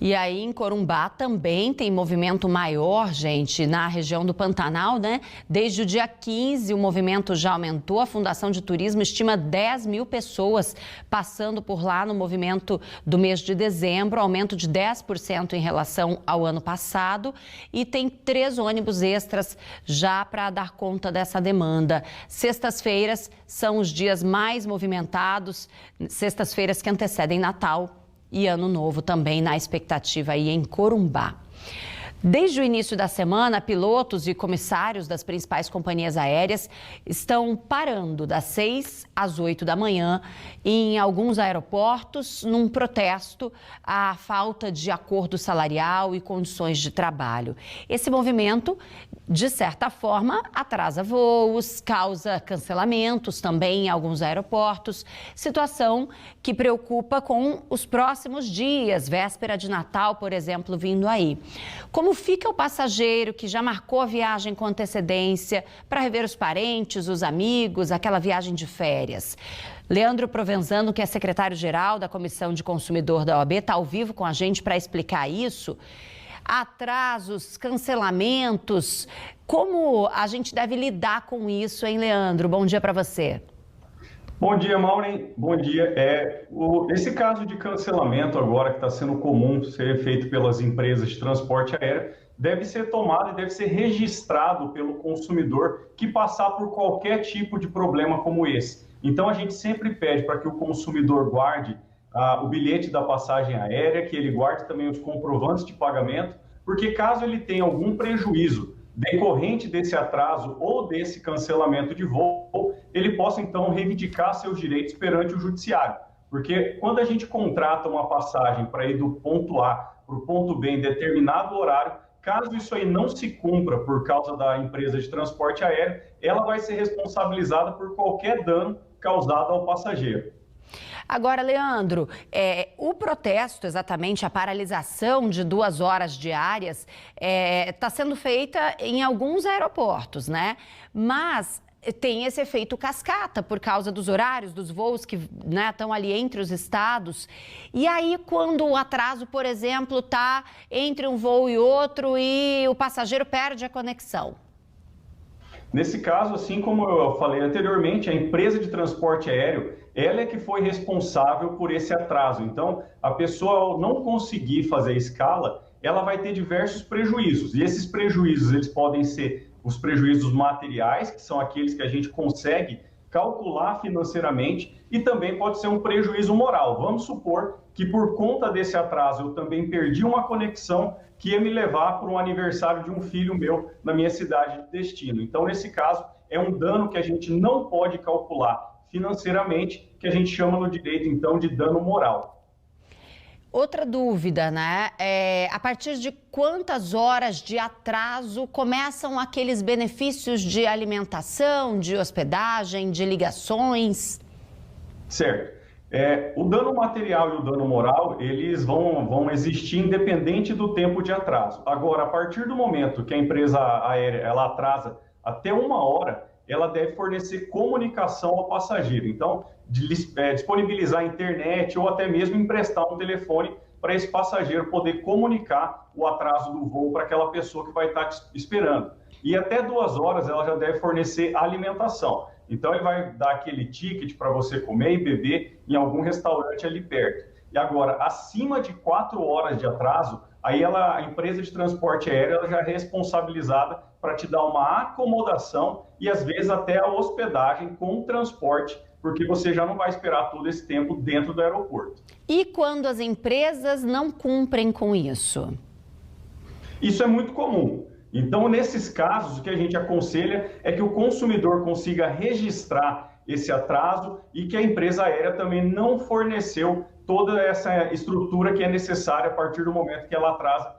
E aí, em Corumbá também tem movimento maior, gente, na região do Pantanal, né? Desde o dia 15, o movimento já aumentou. A Fundação de Turismo estima 10 mil pessoas passando por lá no movimento do mês de dezembro, aumento de 10% em relação ao ano passado. E tem 3 ônibus extras já para dar conta dessa demanda. Sextas-feiras são os dias mais movimentados, sextas-feiras que antecedem Natal e Ano Novo também na expectativa aí em Corumbá. Desde o início da semana, pilotos e comissários das principais companhias aéreas estão parando das 6 às 8 da manhã em alguns aeroportos num protesto à falta de acordo salarial e condições de trabalho. Esse movimento, de certa forma, atrasa voos, causa cancelamentos também em alguns aeroportos, situação que preocupa com os próximos dias, véspera de Natal, por exemplo, vindo aí. Como fica o passageiro que já marcou a viagem com antecedência para rever os parentes, os amigos, aquela viagem de férias? Leandro Provenzano, que é secretário-geral da Comissão de Consumidor da OAB, está ao vivo com a gente para explicar isso. Atrasos, cancelamentos, como a gente deve lidar com isso, hein, Leandro? Bom dia para você. Bom dia, Maureen. Bom dia. Esse caso de cancelamento agora que está sendo comum ser feito pelas empresas de transporte aéreo deve ser tomado e deve ser registrado pelo consumidor que passar por qualquer tipo de problema como esse. Então, a gente sempre pede para que o consumidor guarde o bilhete da passagem aérea, que ele guarde também os comprovantes de pagamento, porque caso ele tenha algum prejuízo decorrente desse atraso ou desse cancelamento de voo, ele possa então reivindicar seus direitos perante o judiciário. Porque quando a gente contrata uma passagem para ir do ponto A para o ponto B em determinado horário, caso isso aí não se cumpra por causa da empresa de transporte aéreo, ela vai ser responsabilizada por qualquer dano causado ao passageiro. Agora, Leandro, o protesto, exatamente a paralisação de 2 horas diárias, está sendo feita em alguns aeroportos, né? Mas tem esse efeito cascata por causa dos horários dos voos que estão ali entre os estados. E aí, quando o atraso, por exemplo, está entre um voo e outro e o passageiro perde a conexão? Nesse caso, assim como eu falei anteriormente, a empresa de transporte aéreo, ela é que foi responsável por esse atraso. Então, a pessoa, ao não conseguir fazer a escala, ela vai ter diversos prejuízos. E esses prejuízos, eles podem ser os prejuízos materiais, que são aqueles que a gente consegue calcular financeiramente, e também pode ser um prejuízo moral. Vamos supor que por conta desse atraso eu também perdi uma conexão que ia me levar para um aniversário de um filho meu na minha cidade de destino. Então, nesse caso, é um dano que a gente não pode calcular financeiramente, que a gente chama no direito, então, de dano moral. Outra dúvida, né? A partir de quantas horas de atraso começam aqueles benefícios de alimentação, de hospedagem, de ligações? Certo. O dano material e o dano moral, eles vão existir independente do tempo de atraso. Agora, a partir do momento que a empresa aérea ela atrasa até 1 hora, ela deve fornecer comunicação ao passageiro. Então, disponibilizar a internet ou até mesmo emprestar um telefone para esse passageiro poder comunicar o atraso do voo para aquela pessoa que vai estar esperando. E até 2 horas ela já deve fornecer alimentação. Então, ele vai dar aquele ticket para você comer e beber em algum restaurante ali perto. E agora, acima de 4 horas de atraso, aí a empresa de transporte aéreo ela já é responsabilizada para te dar uma acomodação e, às vezes, até a hospedagem com transporte, porque você já não vai esperar todo esse tempo dentro do aeroporto. E quando as empresas não cumprem com isso? Isso é muito comum. Então, nesses casos, o que a gente aconselha é que o consumidor consiga registrar esse atraso e que a empresa aérea também não forneceu toda essa estrutura que é necessária a partir do momento que ela atrasa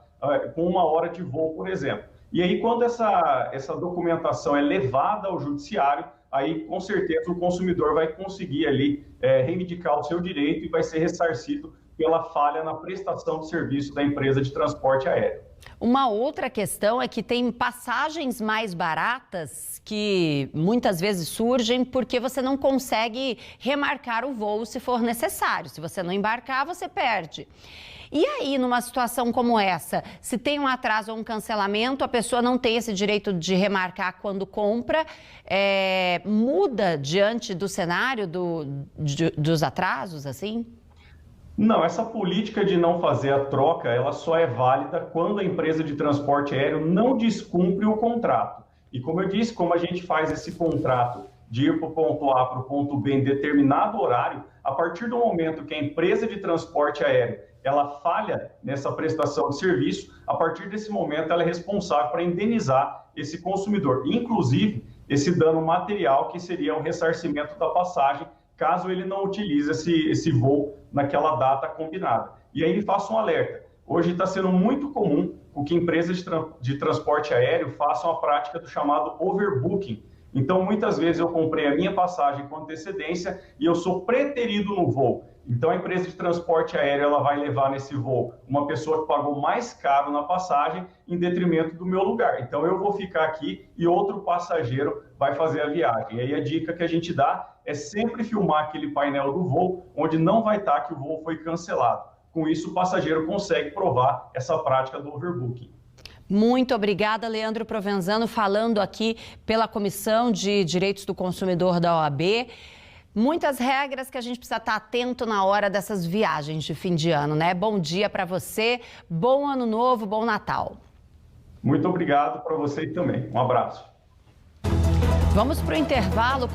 com 1 hora de voo, por exemplo. E aí, quando essa documentação é levada ao judiciário, aí, com certeza, o consumidor vai conseguir ali reivindicar o seu direito e vai ser ressarcido pela falha na prestação de serviço da empresa de transporte aéreo. Uma outra questão é que tem passagens mais baratas que muitas vezes surgem porque você não consegue remarcar o voo se for necessário. Se você não embarcar, você perde. E aí, numa situação como essa, se tem um atraso ou um cancelamento, a pessoa não tem esse direito de remarcar quando compra, muda diante do cenário dos atrasos, assim? Não, essa política de não fazer a troca, ela só é válida quando a empresa de transporte aéreo não descumpre o contrato. E como eu disse, como a gente faz esse contrato de ir para o ponto A para o ponto B em determinado horário, a partir do momento que a empresa de transporte aéreo ela falha nessa prestação de serviço, a partir desse momento ela é responsável para indenizar esse consumidor, inclusive esse dano material que seria o ressarcimento da passagem, caso ele não utilize esse voo naquela data combinada. E aí faço um alerta. Hoje está sendo muito comum que empresas de transporte aéreo façam a prática do chamado overbooking. Então, muitas vezes eu comprei a minha passagem com antecedência e eu sou preterido no voo. Então, a empresa de transporte aéreo ela vai levar nesse voo uma pessoa que pagou mais caro na passagem em detrimento do meu lugar. Então, eu vou ficar aqui e outro passageiro vai fazer a viagem. E aí a dica que a gente dá é sempre filmar aquele painel do voo onde não vai estar que o voo foi cancelado. Com isso, o passageiro consegue provar essa prática do overbooking. Muito obrigada, Leandro Provenzano, falando aqui pela Comissão de Direitos do Consumidor da OAB. Muitas regras que a gente precisa estar atento na hora dessas viagens de fim de ano, né? Bom dia para você, bom ano novo, bom Natal. Muito obrigado para você também. Um abraço. Vamos para o intervalo.